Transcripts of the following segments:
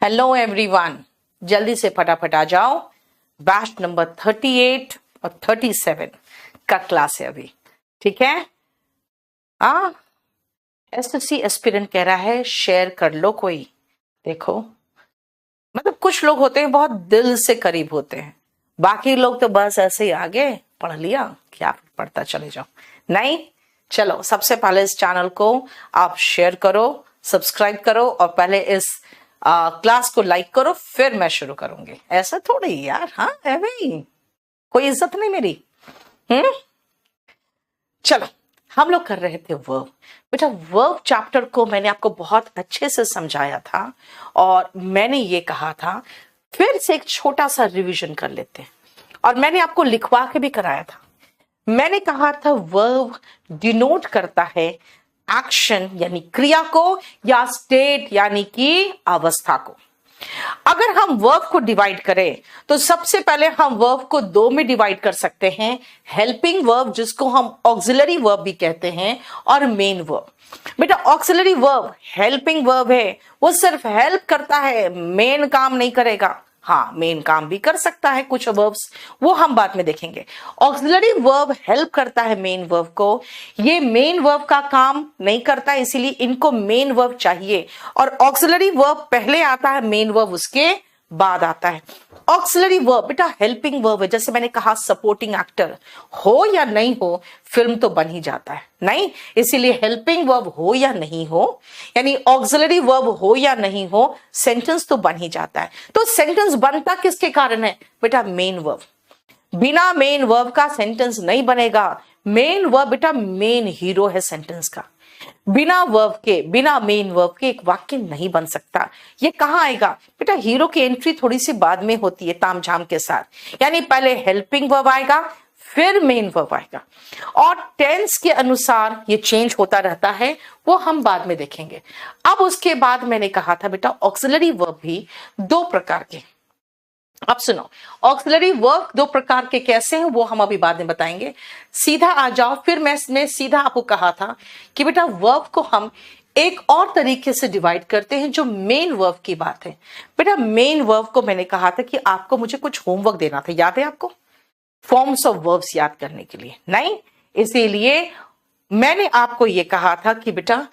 Hello everyone, जल्दी से फटाफट आ जाओ। बैच नंबर 38 और 37 का क्लास है अभी। ठीक है। एसएससी एस्पिरेंट कह रहा है शेयर कर लो कोई। देखो, मतलब कुछ लोग होते हैं बहुत दिल से करीब होते हैं, बाकी लोग तो बस ऐसे ही आगे पढ़ लिया क्या पढ़ता चले जाओ। नहीं, चलो सबसे पहले इस चैनल को आप शेयर करो, सब्सक्राइब करो और पहले इस क्लास को लाइक करो, फिर मैं शुरू करूंगी। ऐसा थोड़ी यार, हाँ है भाई, कोई इज्जत नहीं मेरी। चलो, हम लोग कर रहे थे वर्ब। बेटा वर्ब चैप्टर को मैंने आपको बहुत अच्छे से समझाया था और मैंने ये कहा था फिर से एक छोटा सा रिवीजन कर लेते हैं, और मैंने आपको लिखवा के भी कराया था। मैंने कहा था वर्ब डिनोट करता है एक्शन यानी क्रिया को, या स्टेट यानी कि अवस्था को। अगर हम वर्ब को डिवाइड करें तो सबसे पहले हम वर्ब को दो में डिवाइड कर सकते हैं, हेल्पिंग वर्ब जिसको हम ऑक्सिलरी वर्ब भी कहते हैं, और मेन वर्ब। बेटा ऑक्सिलरी वर्ब हेल्पिंग वर्ब है, वो सिर्फ हेल्प करता है, मेन काम नहीं करेगा। हाँ, मेन काम भी कर सकता है कुछ वर्ब्स, वो हम बाद में देखेंगे। ऑक्सिलरी वर्ब हेल्प करता है मेन वर्ब को, ये मेन वर्ब का काम नहीं करता, इसीलिए इनको मेन वर्ब चाहिए। और ऑक्सिलरी वर्ब पहले आता है, मेन वर्ब उसके बाद आता है। ऑक्सिलरी वर्ब बेटा हेल्पिंग वर्ब है, जैसे मैंने कहा सपोर्टिंग एक्टर हो या नहीं हो फिल्म तो बन ही जाता है, नहीं, इसीलिए हेल्पिंग वर्ब हो या नहीं हो, यानी ऑक्सिलरी वर्ब हो या नहीं हो, सेंटेंस तो बन ही जाता है। तो सेंटेंस बनता किसके कारण है? बेटा मेन वर्ब। बिना मेन वर्ब का सेंटेंस नहीं बनेगा। मेन वर्ब बेटा मेन हीरो है सेंटेंस का। बिना वर्ब के, बिना मेन वर्ब के एक वाक्य नहीं बन सकता। ये कहाँ आएगा? बेटा हीरो की एंट्री थोड़ी सी बाद में होती है तामझाम के साथ, यानी पहले हेल्पिंग वर्ब आएगा फिर मेन वर्ब आएगा, और टेंस के अनुसार ये चेंज होता रहता है, वो हम बाद में देखेंगे। अब उसके बाद मैंने कहा था बेटा ऑक्सिलरी वर्ब भी दो प्रकार के। अब सुनो, ऑक्सिलरी वर्ब दो प्रकार के कैसे हैं वो हम अभी बाद में बताएंगे। सीधा आ जाओ, फिर मैं सीधा आपको कहा था कि बेटा वर्ब को हम एक और तरीके से डिवाइड करते हैं जो मेन वर्ब की बात है। बेटा मेन वर्ब को मैंने कहा था कि आपको मुझे कुछ होमवर्क देना था, याद है आपको? फॉर्म्स ऑफ वर्ब्स याद करने के लिए, नहीं, इसीलिए मैंने आपको यह कहा था कि बेटा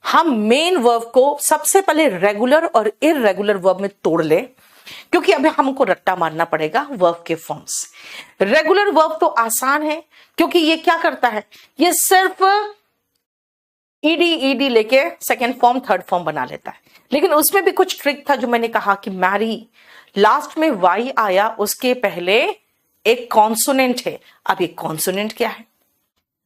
हम मेन वर्ब को सबसे पहले रेगुलर और इररेगुलर वर्ब में तोड़ ले, क्योंकि अभी हमको रट्टा मारना पड़ेगा वर्ब के फॉर्म्स। रेगुलर वर्ब तो आसान है, क्योंकि ये क्या करता है, ये सिर्फ ईडी लेके सेकेंड फॉर्म थर्ड फॉर्म बना लेता है। लेकिन उसमें भी कुछ ट्रिक था जो मैंने कहा कि मैरी, लास्ट में वाई आया, उसके पहले एक कॉन्सोनेंट है। अब ये कॉन्सोनेंट क्या है?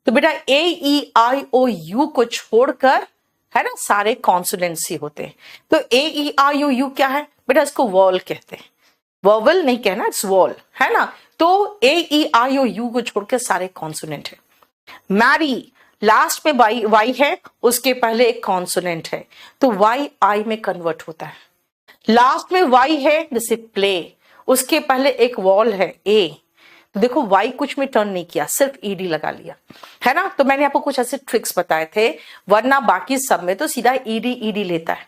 तो बेटा ए ई आई ओ यू को छोड़कर, है ना, सारे कॉन्सोनेंट्स ही होते हैं। तो ए ई आई ओ यू क्या है? बेटा इसको वॉल कहते हैं, वॉवल नहीं कहना, इट्स वॉल, है ना। तो ए ई आई ओ यू को छोड़कर सारे कॉन्सोनेंट है। मैरी, लास्ट में वाई है, उसके पहले एक कॉन्सोनेंट है, तो वाई आई में कन्वर्ट होता है। लास्ट में वाई है, जैसे प्ले, उसके पहले एक वॉल है ए, तो देखो वाई कुछ में टर्न नहीं किया, सिर्फ ईडी लगा लिया, है ना। तो मैंने आपको कुछ ऐसे ट्रिक्स बताए थे, वरना बाकी सब में तो सीधा ईडी लेता है।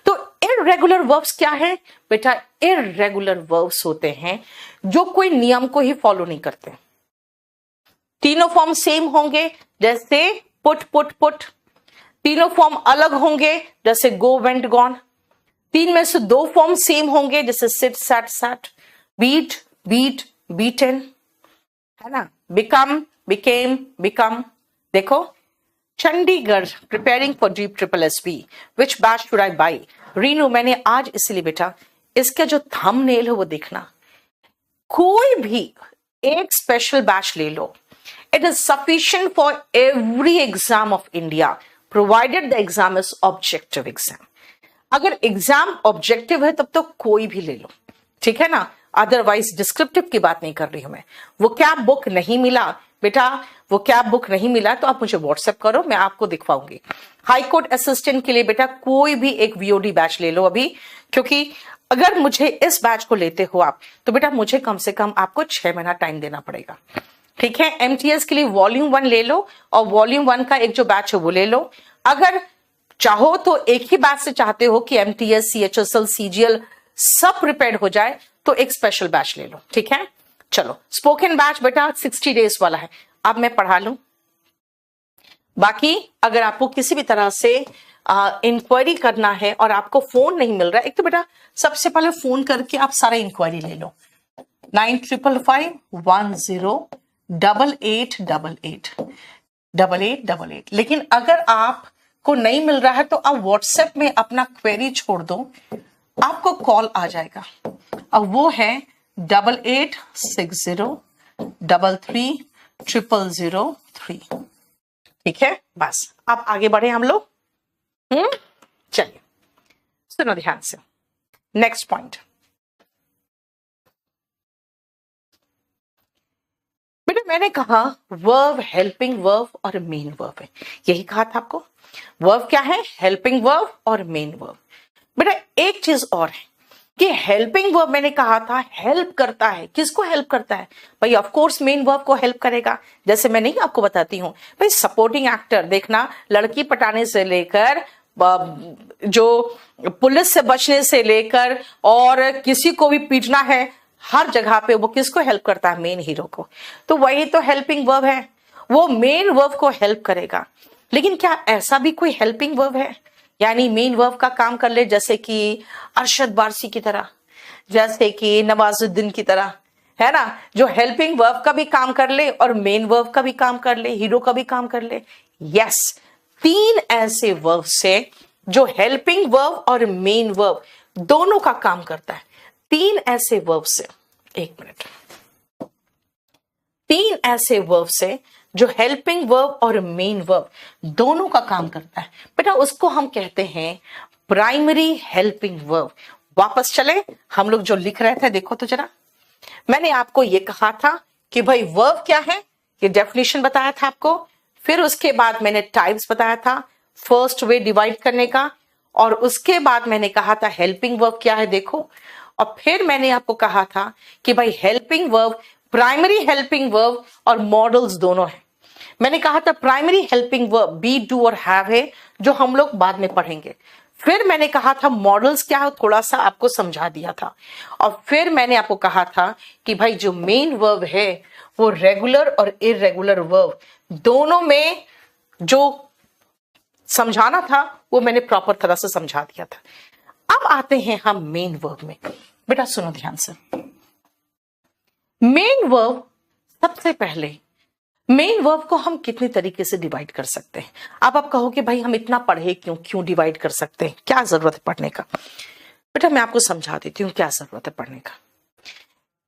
तो इररेगुलर वर्ब्स क्या है? बेटा इररेगुलर वर्ब्स होते हैं जो कोई नियम को ही फॉलो नहीं करते। तीनों फॉर्म सेम होंगे, जैसे पुट। तीनों फॉर्म अलग होंगे, जैसे गो वेंट गॉन। तीन में से दो फॉर्म सेम होंगे, जैसे सिट सैट, बीट बीटन, है ना, बिकम बिकम। देखो, चंडीगढ़ प्रिपेयरिंग फॉर डीप ट्रिपल एसपी, which batch should I buy? Reenu, मैंने आज इसलिए बेटा इसका जो थंबनेल है वो देखना। कोई भी एक स्पेशल बैच ले लो, it is sufficient for every exam of India, provided the exam is objective exam. अगर एग्जाम ऑब्जेक्टिव है तब तो कोई भी ले लो, ठीक है ना, अदरवाइज डिस्क्रिप्टिव की बात नहीं कर रही हूं मैं। वो कैब बुक नहीं मिला बेटा, वो कैब बुक नहीं मिला तो आप मुझे व्हाट्सएप करो, मैं आपको दिखवाऊंगी। हाई कोर्ट असिस्टेंट के लिए बेटा कोई भी एक वीओडी बैच ले लो अभी, क्योंकि अगर मुझे इस बैच को लेते हो आप, तो बेटा मुझे कम से कम आपको 6 महीना टाइम देना पड़ेगा, ठीक है। एमटीएस के लिए वॉल्यूम 1 ले लो, और वॉल्यूम 1 का एक जो बैच है वो ले लो। अगर चाहो तो एक ही बैच से चाहते हो कि MTS, CHSL, CGL सब प्रिपेयर हो जाए तो एक स्पेशल बैच ले लो, ठीक है। चलो स्पोकन बैच बेटा 60 डेज वाला है, अब मैं पढ़ा लूं। बाकी अगर आपको किसी भी तरह से इंक्वायरी करना है और आपको फोन नहीं मिल रहा है, एक तो बेटा सबसे पहले फोन करके आप सारा इंक्वायरी ले लो, 9555108888। लेकिन अगर आपको नहीं मिल रहा है तो आप व्हाट्सएप में अपना क्वेरी छोड़ दो, आपको कॉल आ जाएगा। अब वो है 8860333003। ठीक है, बस अब आगे बढ़े हम लोग। चलिए सुनो ध्यान से, नेक्स्ट पॉइंट। बेटा मैंने कहा वर्ब, हेल्पिंग वर्ब और मेन वर्ब है, यही कहा था आपको। वर्ब क्या है? हेल्पिंग वर्ब और मेन वर्ब। बेटा एक चीज और है कि हेल्पिंग वर्ब मैंने कहा था हेल्प करता है, किसको हेल्प करता है भाई? ऑफ कोर्स मेन वर्ब को हेल्प करेगा। जैसे मैं नहीं आपको बताती हूं भाई, सपोर्टिंग एक्टर देखना, लड़की पटाने से लेकर जो पुलिस से बचने से लेकर और किसी को भी पीटना है, हर जगह पे वो किसको हेल्प करता है? मेन हीरो को। तो वही तो हेल्पिंग वर्ब है, वो मेन वर्ब को हेल्प करेगा। लेकिन क्या ऐसा भी कोई हेल्पिंग वर्ब है यानी मेन वर्ब का काम कर ले, जैसे कि अरशद वारसी की तरह, जैसे कि नवाजुद्दीन की तरह, है ना, जो हेल्पिंग वर्ब का भी काम कर ले और मेन वर्ब का भी काम कर ले, हीरो का भी काम कर ले? यस, तीन ऐसे वर्ब से जो हेल्पिंग वर्ब और मेन वर्ब दोनों का काम करता है। तीन ऐसे वर्ब से, एक मिनट, तीन ऐसे वर्ब से जो हेल्पिंग वर्ब और मेन वर्ब दोनों का काम करता है बेटा, उसको हम कहते हैं प्राइमरी हेल्पिंग वर्ब। वापस चले, हम लोग जो लिख रहे थे देखो तो जरा, मैंने आपको ये कहा था कि भाई वर्ब क्या है, ये डेफिनेशन बताया था आपको। फिर उसके बाद मैंने टाइप्स बताया था, फर्स्ट वे डिवाइड करने का, और उसके बाद मैंने कहा था हेल्पिंग वर्ब क्या है देखो। और फिर मैंने आपको कहा था कि भाई helping verb, primary helping verb और मॉडल्स दोनों है। मैंने कहा था primary helping verb B, do और हैव है, जो हम लोग बाद में पढ़ेंगे। फिर मैंने कहा था मॉडल्स क्या है, थोड़ा सा आपको समझा दिया था। और फिर मैंने आपको कहा था कि भाई जो मेन वर्ब है वो रेगुलर और इररेगुलर वर्ब दोनों में जो समझाना था वो मैंने प्रॉपर तरह से समझा दिया था। अब आते हैं हम मेन वर्ब में। बेटा सुनो ध्यान से, मेन वर्ब, सबसे पहले मेन वर्ब को हम कितने तरीके से डिवाइड कर सकते हैं? अब आप कहोगे भाई हम इतना पढ़े क्यों डिवाइड कर सकते हैं, क्या जरूरत है पढ़ने का? बेटा मैं आपको समझा देती हूँ क्या जरूरत है पढ़ने का।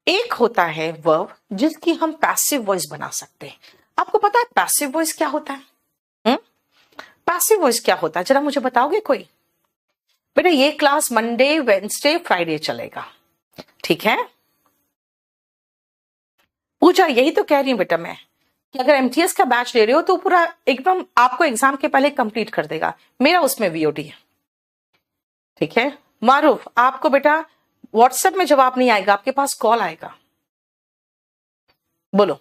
एक होता है वर्ब जिसकी हम पैसिव वॉइस बना सकते हैं। आपको पता है पैसिव वॉइस क्या होता है? पैसिव वॉइस क्या होता है, जरा मुझे बताओगे कोई? बेटा ये क्लास मंडे, वेडनेसडे, फ्राइडे चलेगा, ठीक है? पूजा यही तो कह रही हूं बेटा मैं कि अगर MTS का बैच ले रहे हो तो पूरा एकदम आपको एग्जाम के पहले कंप्लीट कर देगा। मेरा उसमें VOD है, ठीक है? मारूफ आपको बेटा व्हाट्सएप में जवाब नहीं आएगा, आपके पास कॉल आएगा। बोलो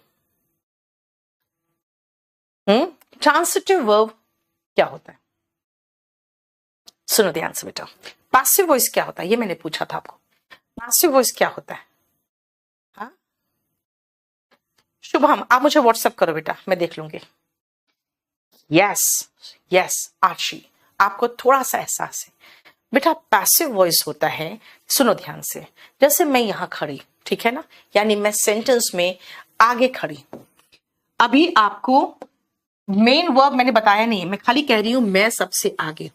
ट्रांसिटिव वर्ब क्या होता है? सुनो ध्यान से बेटा, पैसिव वॉइस क्या होता है ये मैंने पूछा था आपको। पैसिव वॉइस क्या होता है? हाँ शुभम आप मुझे व्हाट्सएप करो बेटा, मैं देख लूंगी। यस आशी, आपको थोड़ा सा एहसास है बेटा। पैसिव वॉइस होता है, सुनो ध्यान से, जैसे मैं यहां खड़ी, ठीक है ना, यानी मैं सेंटेंस में आगे खड़ी। अभी आपको मेन वर्ब मैंने बताया नहीं है, मैं खाली कह रही हूं मैं सबसे आगे।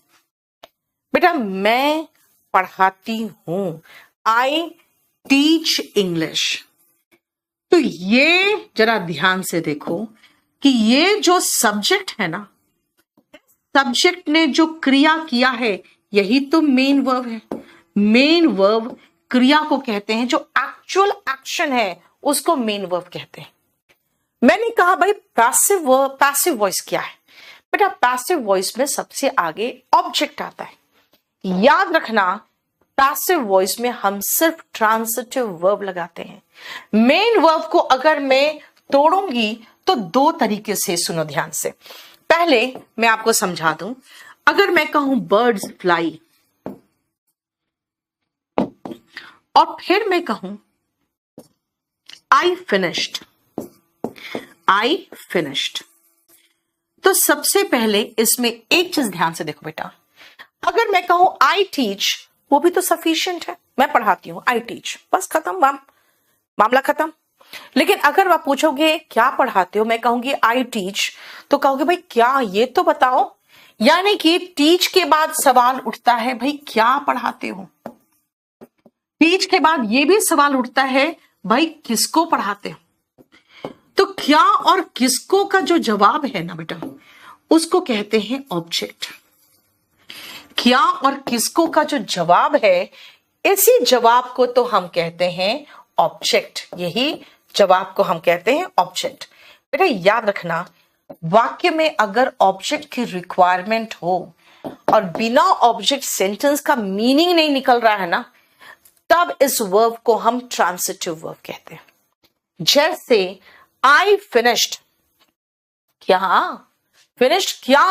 बेटा मैं पढ़ाती हूं, आई टीच इंग्लिश। तो ये जरा ध्यान से देखो कि ये जो सब्जेक्ट है ना, सब्जेक्ट ने जो क्रिया किया है यही तो मेन वर्ब है। मेन वर्ब क्रिया को कहते हैं, जो एक्चुअल एक्शन है उसको मेन वर्ब कहते हैं। मैंने कहा भाई पैसिव वर्ब, पैसिव वॉइस क्या है? बेटा पैसिव वॉइस में सबसे आगे ऑब्जेक्ट आता है। याद रखना पैसिव वॉइस में हम सिर्फ ट्रांसिटिव वर्ब लगाते हैं। मेन वर्ब को अगर मैं तोड़ूंगी तो दो तरीके से, सुनो ध्यान से। पहले मैं आपको समझा दूं, अगर मैं कहूं बर्ड्स फ्लाई और फिर मैं कहूं आई फिनिश्ड, आई फिनिश्ड, तो सबसे पहले इसमें एक चीज ध्यान से देखो बेटा, अगर मैं कहूं आई टीच, वो भी तो सफिशिएंट है, मैं पढ़ाती हूं, आई टीच, बस खत्म, मामला खत्म। लेकिन अगर आप पूछोगे क्या पढ़ाते हो, मैं कहूंगी आई टीच, तो कहोगे भाई क्या, ये तो बताओ। यानी कि टीच के बाद सवाल उठता है भाई क्या पढ़ाते हो, टीच के बाद ये भी सवाल उठता है भाई किसको पढ़ाते हो। तो क्या और किसको का जो जवाब है ना बेटा, उसको कहते हैं ऑब्जेक्ट। क्या और किसको का जो जवाब है, इसी जवाब को तो हम कहते हैं ऑब्जेक्ट, यही जवाब को हम कहते हैं ऑब्जेक्ट। बेटा याद रखना, वाक्य में अगर ऑब्जेक्ट की रिक्वायरमेंट हो और बिना ऑब्जेक्ट सेंटेंस का मीनिंग नहीं निकल रहा है ना, तब इस वर्ब को हम ट्रांसिटिव वर्ब कहते हैं। जैसे आई फिनिश्ड, क्या फिनिश्ड, क्या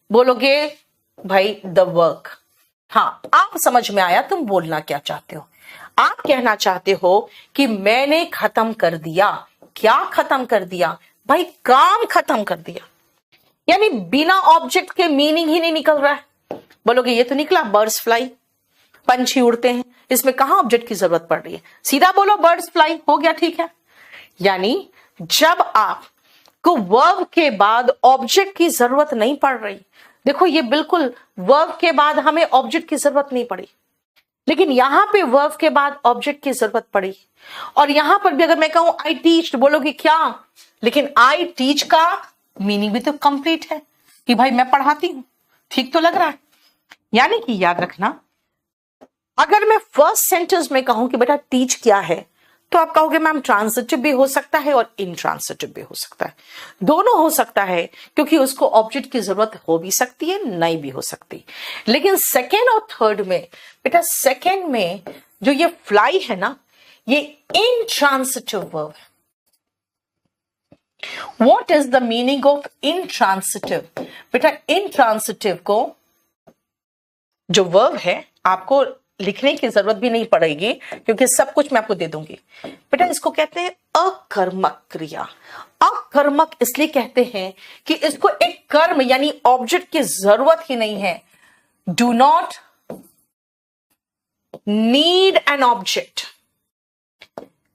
बोलोगे भाई द वर्क। हाँ, आप समझ में आया तुम बोलना क्या चाहते हो। आप कहना चाहते हो कि मैंने खत्म कर दिया। क्या खत्म कर दिया भाई, काम खत्म कर दिया। यानी बिना ऑब्जेक्ट के मीनिंग ही नहीं निकल रहा है। बोलोगे ये तो निकला बर्ड्स फ्लाई, पंछी उड़ते हैं, इसमें कहां ऑब्जेक्ट की जरूरत पड़ रही है। सीधा बोलो बर्ड्स फ्लाई, हो गया, ठीक है। यानी जब आपको वर्ब के बाद ऑब्जेक्ट की जरूरत नहीं पड़ रही, देखो ये बिल्कुल वर्ब के बाद हमें ऑब्जेक्ट की जरूरत नहीं पड़ी, लेकिन यहां पे वर्ब के बाद ऑब्जेक्ट की जरूरत पड़ी। और यहां पर भी अगर मैं कहूं आई टीच, बोलोगे क्या, लेकिन आई टीच का मीनिंग भी तो कंप्लीट है कि भाई मैं पढ़ाती हूं, ठीक तो लग रहा है। यानी कि याद रखना, अगर मैं फर्स्ट सेंटेंस में कहूं कि बेटा टीच क्या है, तो आप कहोगे मैम ट्रांसिटिव भी हो सकता है और इनट्रांसिटिव भी हो सकता है, दोनों हो सकता है, क्योंकि उसको ऑब्जेक्ट की जरूरत हो भी सकती है, नहीं भी हो सकती। लेकिन सेकेंड और थर्ड में बेटा, सेकेंड में जो ये फ्लाई है ना, ये इनट्रांसिटिव वर्ब है। What is the meaning of intransitive? बेटा इनट्रांसिटिव को जो वर्ब है, आपको लिखने की जरूरत भी नहीं पड़ेगी क्योंकि सब कुछ मैं आपको दे दूंगी। बेटा इसको कहते हैं अकर्मक क्रिया। अकर्मक इसलिए कहते हैं कि इसको एक कर्म यानी ऑब्जेक्ट की जरूरत ही नहीं है। Do not need an object.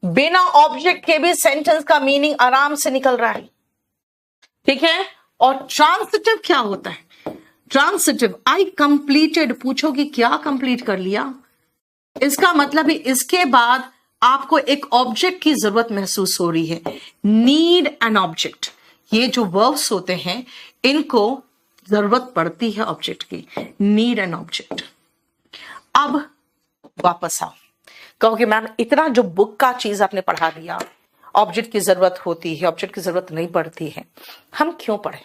बिना ऑब्जेक्ट के भी सेंटेंस का मीनिंग आराम से निकल रहा है, ठीक है। और ट्रांसिटिव क्या होता है? ट्रांसिटिव आई कंप्लीटेड, पूछोगी क्या कंप्लीट कर लिया, इसका मतलब है इसके बाद आपको एक ऑब्जेक्ट की जरूरत महसूस हो रही है। नीड एन ऑब्जेक्ट, ये जो वर्ब्स होते हैं इनको जरूरत पड़ती है ऑब्जेक्ट की, नीड एन ऑब्जेक्ट। अब वापस आओ, कहोगे मैम इतना जो बुक का चीज आपने पढ़ा दिया, ऑब्जेक्ट की जरूरत होती है, ऑब्जेक्ट की जरूरत नहीं पड़ती है, हम क्यों पढ़े?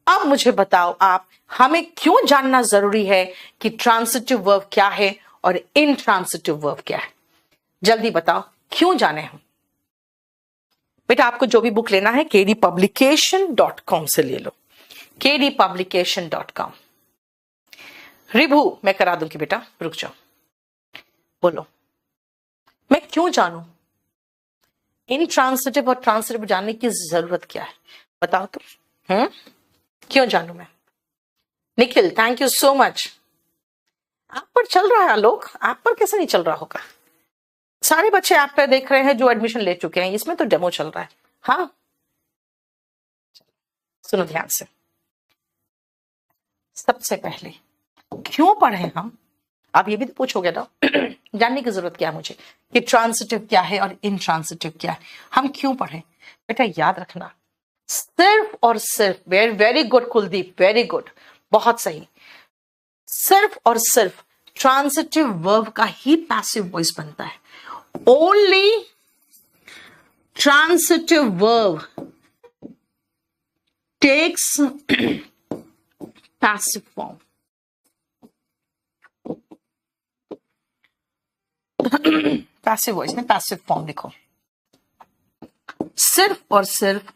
अब मुझे बताओ आप, हमें क्यों जानना जरूरी है कि ट्रांसिटिव वर्ब क्या है और इनट्रांसिटिव वर्ब क्या है? जल्दी बताओ, क्यों जाने हम? बेटा आपको जो भी बुक लेना है kdpublication.com से ले लो, kdpublication.com। रिभू मैं करा दूंगी बेटा, रुक जाओ, बोलो मैं क्यों जानू? इनट्रांसिटिव और ट्रांसिटिव जानने की जरूरत क्या है, बताओ तो। क्यों जानू मैं? Nikhil thank you so much. आप पर चल रहा है आलोक, आप पर कैसे नहीं चल रहा होगा? सारे बच्चे आप पर देख रहे हैं जो एडमिशन ले चुके हैं, इसमें तो डेमो चल रहा है। हाँ सुनो ध्यान से, सबसे पहले क्यों पढ़े हम? आप ये भी तो पूछोगे ना जानने की जरूरत क्या है मुझे कि ट्रांसिटिव क्या है और इनट्रांसिटिव क्या है, हम क्यों पढ़े? बेटा याद रखना, सिर्फ और सिर्फ, very good Kuldeep, very good, बहुत सही, सिर्फ और सिर्फ ट्रांसिटिव वर्ब का ही पैसिव वॉइस बनता है। Only transitive verb takes passive form. Passive voice में पैसिव फॉर्म लिखो, सिर्फ और सिर्फ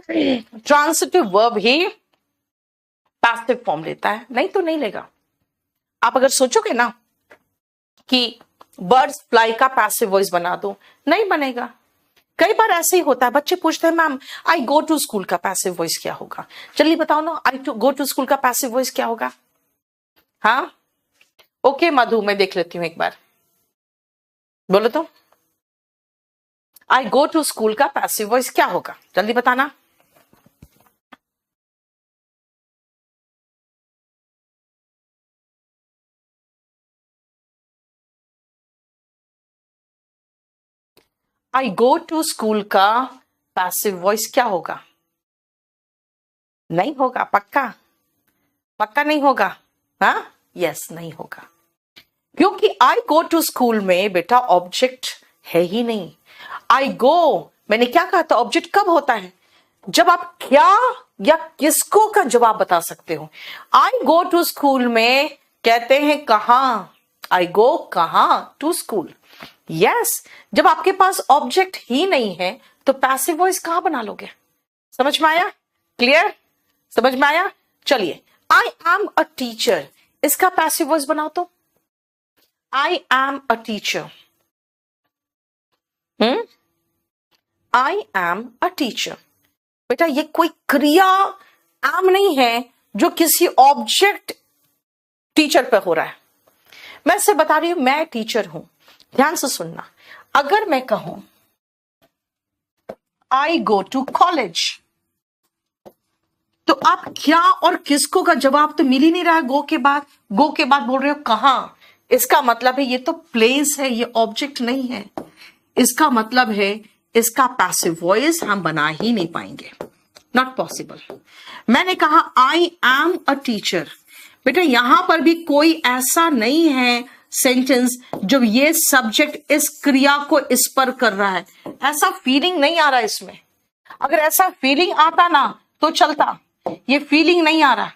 ट्रांसिटिव वर्ब ही पैसिव फॉर्म लेता है, नहीं तो नहीं लेगा। आप अगर सोचोगे ना कि बर्ड्स फ्लाई का पैसिव वॉइस बना दो, नहीं बनेगा। कई बार ऐसे ही होता है, बच्चे पूछते हैं ma'am I go to school का पैसिव वॉइस क्या होगा, जल्दी बताओ ना, I to go to school का पैसिव वॉइस क्या होगा। हाँ ओके मधु, मैं देख लेती हूँ एक बार, बोलो तो आई गो टू स्कूल का पैसिव वॉइस क्या होगा, जल्दी बताना। आई गो टू स्कूल का पैसिव वॉइस क्या होगा? नहीं होगा, पक्का पक्का नहीं होगा। हाँ यस, नहीं होगा, क्योंकि आई गो टू स्कूल में बेटा ऑब्जेक्ट है ही नहीं। आई गो, मैंने क्या कहा था, ऑब्जेक्ट कब होता है? जब आप क्या या किसको का जवाब बता सकते हो। आई गो टू स्कूल में कहते हैं कहां, आई गो कहां टू स्कूल। यस, जब आपके पास ऑब्जेक्ट ही नहीं है तो पैसिव वॉइस कहां बना लोगे? समझ में आया? क्लियर? समझ में आया? चलिए, आई एम अ टीचर, इसका पैसिव वॉइस बनाओ तो। I am a teacher, I am a teacher. बेटा ये कोई क्रिया एम नहीं है जो किसी ऑब्जेक्ट टीचर पे हो रहा है। मैं से बता रही हूं मैं टीचर हूं, ध्यान से सुनना। अगर मैं कहूं आई गो टू कॉलेज, तो आप क्या और किसको का जवाब तो मिल ही नहीं रहा। गो के बाद बोल रहे हो कहां, इसका मतलब है ये तो प्लेस है, ये ऑब्जेक्ट नहीं है। इसका मतलब है इसका पैसिव वॉइस हम बना ही नहीं पाएंगे, नॉट पॉसिबल। मैंने कहा आई एम अ टीचर, बेटा यहां पर भी कोई ऐसा नहीं है सेंटेंस जब ये सब्जेक्ट इस क्रिया को इस पर कर रहा है, ऐसा फीलिंग नहीं आ रहा इसमें। अगर ऐसा फीलिंग आता ना तो चलता, ये फीलिंग नहीं आ रहा।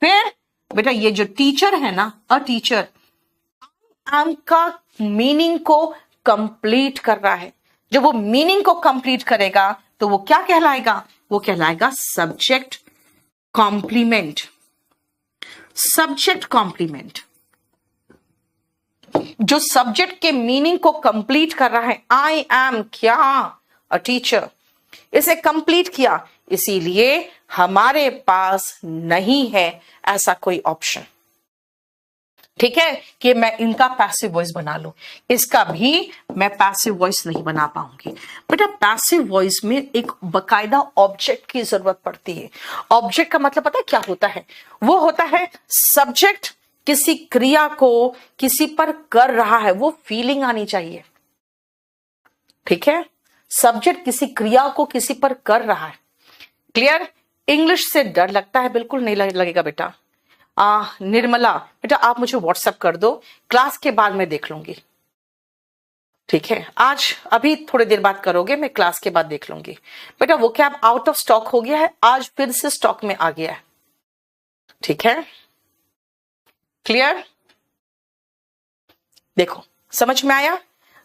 फिर बेटा ये जो टीचर है ना, अ टीचर, एम का मीनिंग को कंप्लीट कर रहा है। जब वो मीनिंग को कंप्लीट करेगा तो वो क्या कहलाएगा? वो कहलाएगा सब्जेक्ट कॉम्प्लीमेंट। सब्जेक्ट कॉम्प्लीमेंट जो सब्जेक्ट के मीनिंग को कंप्लीट कर रहा है। आई एम क्या, अ टीचर, इसे कंप्लीट किया, इसीलिए हमारे पास नहीं है ऐसा ऑप्शन ऑप्शन। ठीक है कि मैं इनका पैसिव वॉइस बना लूं, इसका भी मैं पैसिव वॉइस नहीं बना पाऊंगी। बेटा पैसिव वॉइस में एक बकायदा ऑब्जेक्ट की जरूरत पड़ती है। ऑब्जेक्ट का मतलब पता है क्या होता है? वो होता है सब्जेक्ट किसी क्रिया को किसी पर कर रहा है, वो फीलिंग आनी चाहिए। ठीक है, सब्जेक्ट किसी क्रिया को किसी पर कर रहा है। क्लियर? इंग्लिश से डर लगता है? बिल्कुल नहीं लगेगा बेटा। निर्मला बेटा आप मुझे व्हाट्सएप कर दो, क्लास के बाद मैं देख लूंगी। ठीक है, आज अभी थोड़ी देर बाद करोगे, मैं क्लास के बाद देख लूंगी। बेटा वो क्या आउट ऑफ स्टॉक हो गया है, आज फिर से स्टॉक में आ गया है। ठीक है, क्लियर? देखो समझ में आया?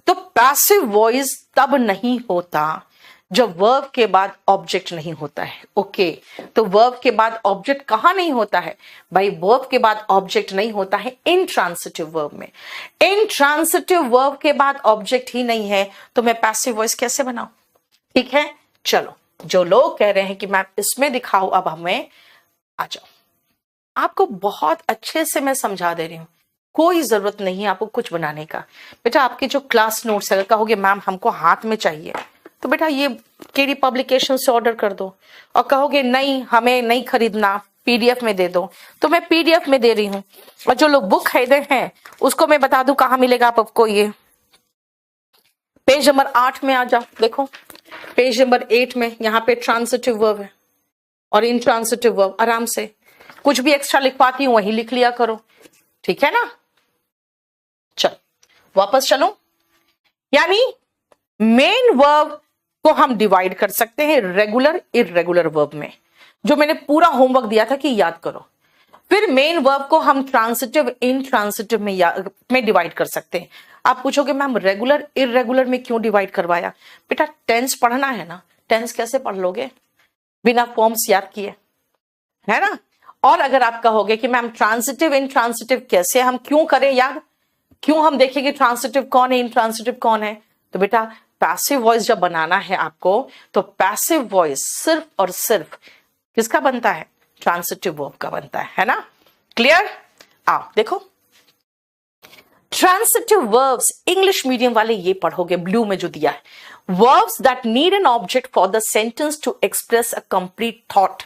तो पैसिव वॉइस तब नहीं होता जब वर्ब के बाद ऑब्जेक्ट नहीं होता है। ओके, तो वर्ब के बाद ऑब्जेक्ट कहां नहीं होता है भाई? वर्ब के बाद ऑब्जेक्ट नहीं होता है इंट्रांसिटिव वर्ब में। इंट्रांसिटिव वर्ब के बाद ऑब्जेक्ट ही नहीं है तो मैं पैसिव वॉइस कैसे बनाऊं? ठीक है, चलो जो लोग कह रहे हैं कि मैम इसमें दिखाओ, अब हमें आ जाओ। आपको बहुत अच्छे से मैं समझा दे रही हूं, कोई जरूरत नहीं है आपको कुछ बनाने का। बेटा आपके जो क्लास नोट्स है, कहोगे मैम हमको हाथ में चाहिए, तो बेटा ये केडी पब्लिकेशन से ऑर्डर कर दो। और कहोगे नहीं हमें नहीं खरीदना, पीडीएफ में दे दो, तो मैं पीडीएफ में दे रही हूँ। और जो लोग बुक खरीदे हैं उसको मैं बता दूं कहाँ मिलेगा आपको। ये पेज नंबर 8 में आ जाओ, देखो पेज नंबर 8 में यहाँ पे ट्रांसिटिव वर्ब है और इंट्रांसिटिव वर्ब। आराम से कुछ भी एक्स्ट्रा लिखवाती हूँ वही लिख लिया करो, ठीक है ना? चलो वापस चलो। यानी मेन वर्ब को हम डिवाइड कर सकते हैं रेगुलर इररेगुलर वर्ब में, जो मैंने पूरा होमवर्क दिया था कि याद करो। फिर मेन वर्ब को हम ट्रांसिटिव इनट्रांसिटिव में डिवाइड कर सकते हैं। आप पूछोगे मैम रेगुलर इररेगुलर में क्यों डिवाइड करवाया? बेटा टेंस पढ़ना है ना, टेंस कैसे पढ़ लोगे बिना फॉर्म्स याद किए, है ना? और अगर आप कहोगे कि मैम ट्रांसिटिव इंट्रांसिटिव कैसे हम क्यों करें याद, क्यों हम देखें कि ट्रांसिटिव कौन है इंट्रांसिटिव कौन है, तो बेटा पैसिव वॉइस जब बनाना है आपको तो पैसिव वॉइस सिर्फ और सिर्फ किसका बनता है, ट्रांसिटिव वर्ब का बनता है ना। क्लियर। आओ देखो ट्रांसिटिव वर्ब्स इंग्लिश मीडियम वाले ये पढ़ोगे ब्लू में जो दिया है, verbs that need an object for the sentence to express a complete thought.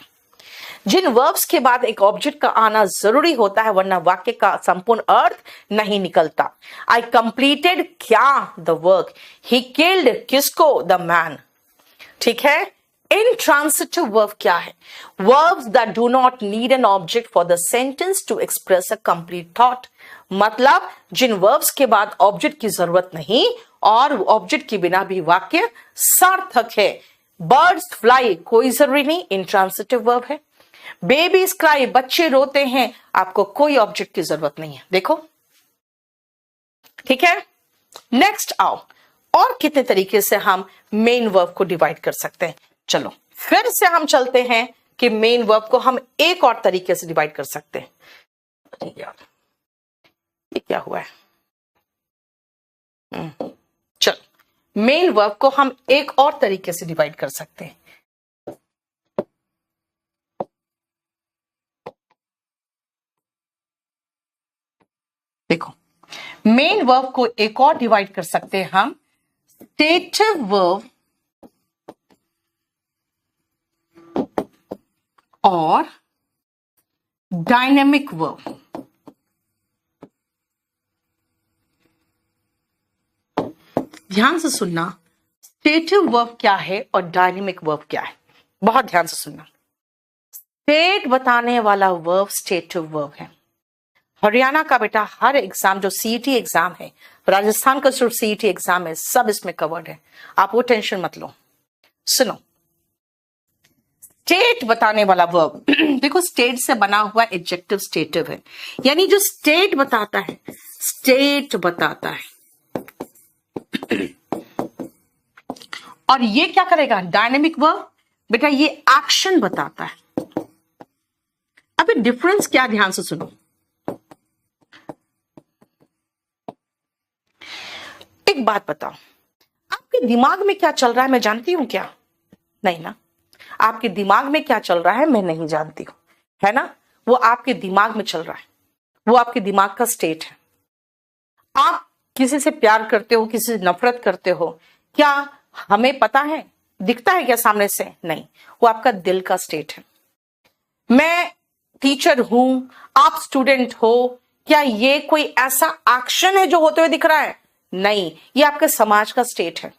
जिन वर्ब्स के बाद एक ऑब्जेक्ट का आना जरूरी होता है वरना वाक्य का संपूर्ण अर्थ नहीं निकलता। आई कंप्लीटेड क्या, द वर्क। ही किल्ड किसको, द मैन। ठीक है। इंट्रांसिटिव वर्ब क्या है, verbs that do not need an object for the sentence to express a complete thought. मतलब जिन वर्ब्स के बाद ऑब्जेक्ट की जरूरत नहीं और ऑब्जेक्ट के बिना भी वाक्य सार्थक है। बर्ड्स फ्लाई कोई जरूरी नहीं, इंट्रांसिटिव वर्ब है। बेबीज क्राई बच्चे रोते हैं, आपको कोई ऑब्जेक्ट की जरूरत नहीं है। देखो ठीक है। नेक्स्ट आओ और कितने तरीके से हम मेन वर्ब को डिवाइड कर सकते हैं। चलो फिर से हम चलते हैं कि मेन वर्ब को हम एक और तरीके से डिवाइड कर सकते हैं। अरे यार ये क्या हुआ है, चलो मेन वर्ब को हम एक और तरीके से डिवाइड कर सकते हैं। देखो मेन वर्ब को एक और डिवाइड कर सकते हैं हम, स्टेटिव वर्ब और डायनेमिक वर्ब। ध्यान से सुनना, स्टेटिव वर्ब क्या है और डायनेमिक वर्ब क्या है, बहुत ध्यान से सुनना। स्टेट बताने वाला वर्ब स्टेटिव वर्ब है। हरियाणा का बेटा हर एग्जाम जो सीईटी एग्जाम है, राजस्थान का जो सीईटी एग्जाम है, सब इसमें कवर्ड है, आप वो टेंशन मत लो। सुनो स्टेट बताने वाला वर्ब देखो स्टेट से बना हुआ एडजेक्टिव स्टेटिव है, यानी जो स्टेट बताता है, स्टेट बताता है। और ये क्या करेगा, डायनेमिक वर्ब बेटा ये एक्शन बताता है। अभी डिफरेंस क्या, ध्यान से सुनो। एक बात बताओ, आपके दिमाग में क्या चल रहा है मैं जानती हूं क्या, नहीं ना। आपके दिमाग में क्या चल रहा है मैं नहीं जानती हूं, है ना। वो आपके दिमाग में चल रहा है, वो आपके दिमाग का स्टेट है। आप किसी से प्यार करते हो, किसी से नफरत करते हो, क्या हमें पता है, दिखता है क्या सामने से, नहीं, वो आपका दिल का स्टेट है। मैं टीचर हूं, आप स्टूडेंट हो, क्या ये कोई ऐसा एक्शन है जो होते हुए दिख रहा है, नहीं, ये आपके समाज का स्टेट है।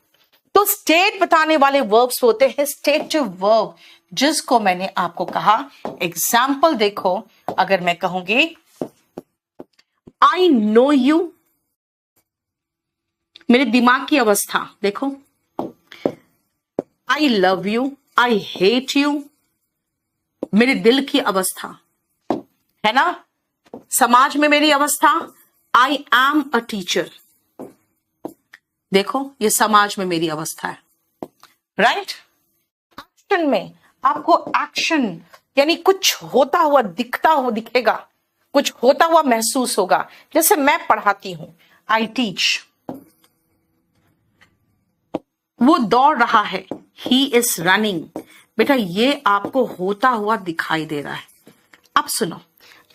तो स्टेट बताने वाले वर्ब्स होते हैं स्टेटिव वर्ब, जिसको मैंने आपको कहा। एग्जाम्पल देखो, अगर मैं कहूंगी आई नो यू, मेरे दिमाग की अवस्था देखो। I love you, I hate you, मेरे दिल की अवस्था है ना। समाज में मेरी अवस्था, आई एम अ टीचर, देखो ये समाज में मेरी अवस्था है, राइट। एक्शन में आपको एक्शन यानी कुछ होता हुआ दिखता हुआ दिखेगा, कुछ होता हुआ महसूस होगा। जैसे मैं पढ़ाती हूं, आई टीच, वो दौड़ रहा है, ही इज रनिंग, बेटा ये आपको होता हुआ दिखाई दे रहा है। अब सुनो,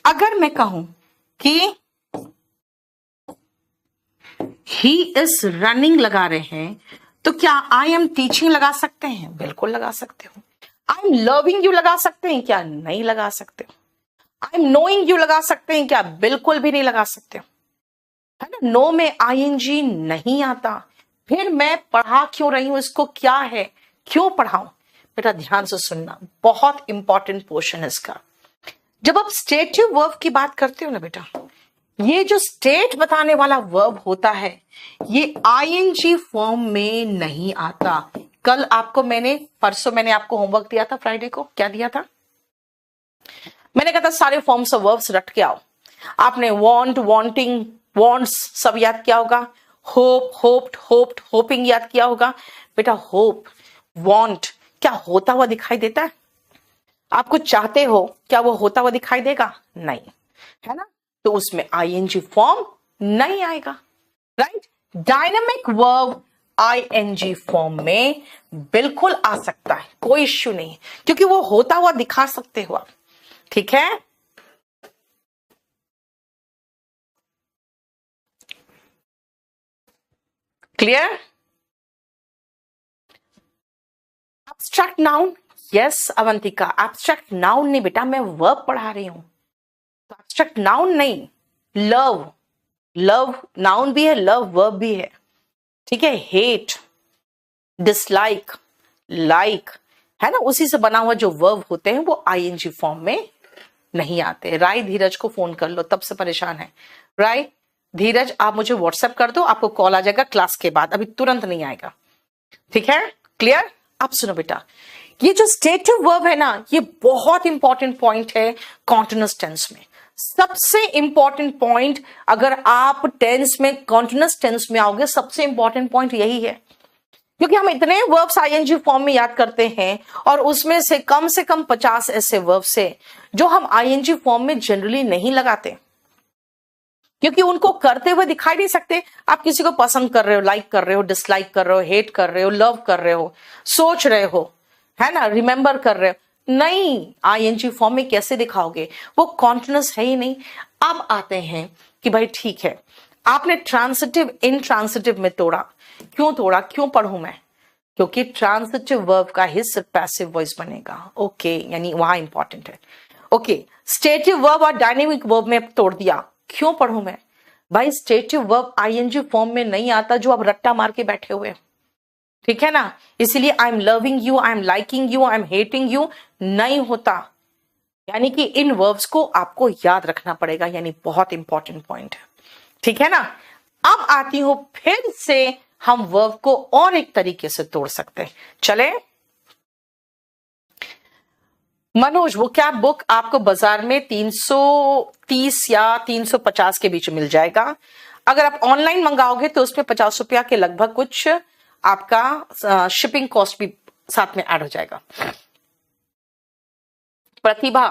अगर मैं कहूं कि ही इज रनिंग लगा रहे हैं, तो क्या आई एम टीचिंग लगा सकते हैं, बिल्कुल लगा सकते हो। आई एम लविंग यू लगा सकते हैं क्या, नहीं लगा सकते हो। आई एम नोइंग यू लगा सकते हैं क्या, बिल्कुल भी नहीं लगा सकते हो, है ना। नो में आईएनजी नहीं आता, फिर मैं पढ़ा क्यों रही हूं, इसको क्या है, क्यों पढ़ाऊं। बेटा ध्यान से सुनना, बहुत इंपॉर्टेंट पोर्शन है इसका। जब आप स्टेटिव वर्ब की बात करते हो ना बेटा, ये जो स्टेट बताने वाला वर्ब होता है ये आईएनजी फॉर्म में नहीं आता। कल आपको परसों मैंने आपको होमवर्क दिया था, फ्राइडे को क्या दिया था, मैंने कहा था सारे फॉर्म्स ऑफ वर्ब्स रट के आओ। आपने वांट, वांटिंग, वांट्स सब याद किया होगा, होप, होप्ड, होप्ड, होपिंग याद किया होगा। बेटा होप, वांट क्या होता हुआ दिखाई देता है, आप कुछ चाहते हो, क्या वो होता हुआ दिखाई देगा? नहीं, है ना? तो उसमें आईएनजी फॉर्म नहीं आएगा, right? Dynamic verb ING form में बिल्कुल आ सकता है, कोई इश्यू नहीं, क्योंकि वो होता हुआ दिखा सकते हो आप, ठीक है? Clear? Abstract noun, yes Avantika, abstract noun नहीं बेटा, मैं वर्ब पढ़ा रही हूं, तो एब्स्ट्रैक्ट नाउन नहीं। लव, लव नाउन भी है, लव वर्ब भी है, ठीक है? हेट, डिसलाइक, लाइक, है ना, उसी से बना हुआ जो वर्ब होते हैं वो आईएनजी फॉर्म में नहीं आते। राय धीरज को फोन कर लो, तब से परेशान है। राय धीरज, आप मुझे व्हाट्सएप कर दो, आपको कॉल आ जाएगा क्लास के बाद, अभी तुरंत नहीं आएगा, ठीक है? क्लियर? अब सुनो बेटा, ये जो स्टेटिव वर्ब है ना, ये बहुत इंपॉर्टेंट पॉइंट है कॉन्टिन्यूअस टेंस में। सबसे इंपॉर्टेंट पॉइंट, अगर आप टेंस में कॉन्टिन्यूअस टेंस में आओगे, सबसे इंपॉर्टेंट पॉइंट यही है, क्योंकि हम इतने वर्ब्स आईएनजी फॉर्म में याद करते हैं और उसमें से कम 50 ऐसे वर्ब्स है जो हम आईएनजी फॉर्म में जनरली नहीं लगाते, क्योंकि उनको करते हुए दिखाई नहीं सकते। आप किसी को पसंद कर रहे हो, लाइक कर रहे हो, डिसलाइक कर रहे हो, हेट कर रहे हो, लव कर रहे हो, सोच रहे हो, है ना, रिमेंबर कर रहे हो, नहीं, आईएनजी फॉर्म में कैसे दिखाओगे? वो कॉन्टिन्यूअस है ही नहीं। अब आते हैं कि भाई ठीक है, आपने ट्रांसिटिव इनट्रांसिटिव में तोड़ा, क्यों तोड़ा, क्यों पढ़ूं मैं? क्योंकि ट्रांसिटिव वर्ब का ही सिर्फ पैसिव वॉइस बनेगा, ओके, यानी वहां इंपॉर्टेंट है। ओके, स्टेटिव वर्ब और डायनेमिक वर्ब में तोड़ दिया, क्यों पढ़ूं मैं? भाई स्टेटिव वर्ब आईएनजी फॉर्म में नहीं आता जो आप रट्टा मार के बैठे हुए, ठीक है ना? इसीलिए I am loving you, I am liking you, I am hating you नहीं होता, यानी कि इन वर्ब्स को आपको याद रखना पड़ेगा, यानी बहुत इंपॉर्टेंट पॉइंट है, ठीक है ना? अब आती हूं, फिर से हम वर्ब को और एक तरीके से तोड़ सकते हैं, चले? मनोज, वो क्या बुक आपको बाजार में 330 या 350 के बीच मिल जाएगा। अगर आप ऑनलाइन मंगाओगे तो उसमें 50 रुपया के लगभग कुछ आपका शिपिंग कॉस्ट भी साथ में ऐड हो जाएगा। प्रतिभा,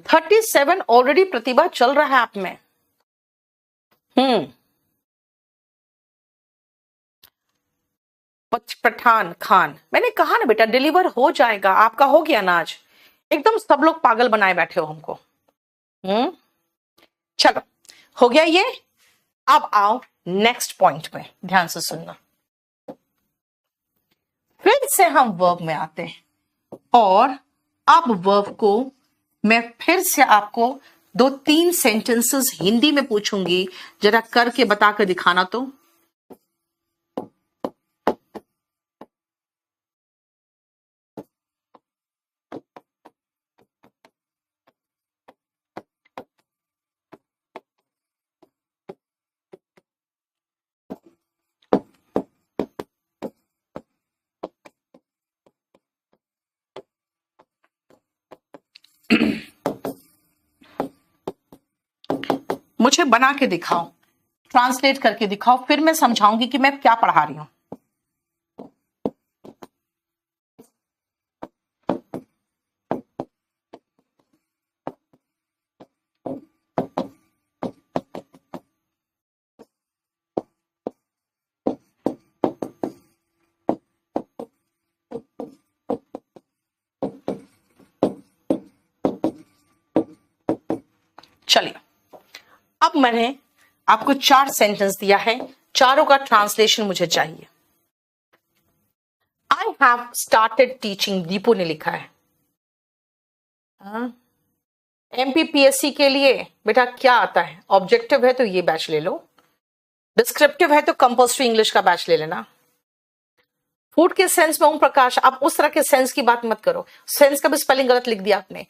$37 ऑलरेडी प्रतिभा चल रहा है आप में। पठान खान, मैंने कहा ना बेटा, डिलीवर हो जाएगा, आपका हो गया ना आज? एकदम सब लोग पागल बनाए बैठे हो हमको। चलो, हो गया ये। अब आओ नेक्स्ट पॉइंट में, ध्यान से सुनना। फिर से हम वर्ब में आते हैं और अब वर्ब को मैं फिर से आपको 2-3 सेंटेंसेस हिंदी में पूछूंगी, जरा करके बताकर दिखाना तो। मुझे बना के दिखाओ, ट्रांसलेट करके दिखाओ, फिर मैं समझाऊंगी कि मैं क्या पढ़ा रही हूं। चलिए, अब मैंने आपको 4 सेंटेंस दिया है, चारों का ट्रांसलेशन मुझे चाहिए। I have started teaching, Deepu ने लिखा है। एमपीपीएससी के लिए बेटा क्या आता है? ऑब्जेक्टिव है तो ये बैच ले लो, डिस्क्रिप्टिव है तो कंपल्सरी इंग्लिश का बैच ले लेना। फूड के सेंस में ओम प्रकाश, आप उस तरह के सेंस की बात मत करो, सेंस का भी स्पेलिंग गलत लिख दिया आपने।